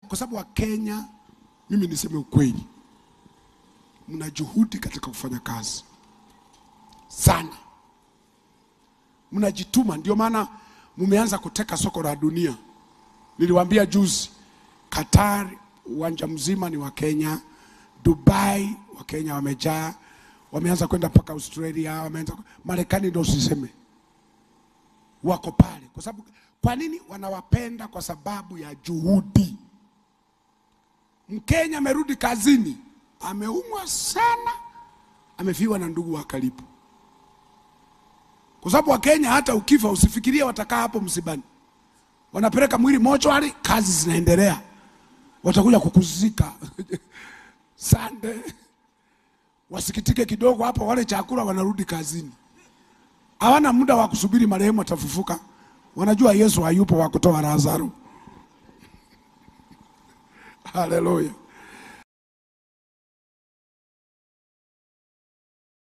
Kwa sababu wa Kenya, mimi niseme ukweli, mna juhudi katika kufanya kazi sana, mnajituma. Ndio maana mumeanza kuteka soko la dunia. Niliwaambia juzi, Qatar uwanja mzima ni wa Kenya, Dubai wa Kenya wamejaa, wameanza kwenda mpaka Australia, wameanza Marekani, ndio usiseme wako pale. Kwa sababu kwa nini wanawapenda? Kwa sababu ya juhudi. Mkenya amerudi kazini, ameumwa sana, amefiwa na ndugu wa karibu. Kwa sababu wa Kenya hata ukifa usifikirie watakaa hapo msibani. Wanapeleka mwili mochwari, kazi zinaendelea. Watakuja kukuzika Sunday. Wasikitike kidogo hapo, wale chakula, wanarudi kazini. Hawana muda wa kusubiri marehemu atafufuka. Wanajua Yesu hayupo wa kutoa Lazaro. Haleluya.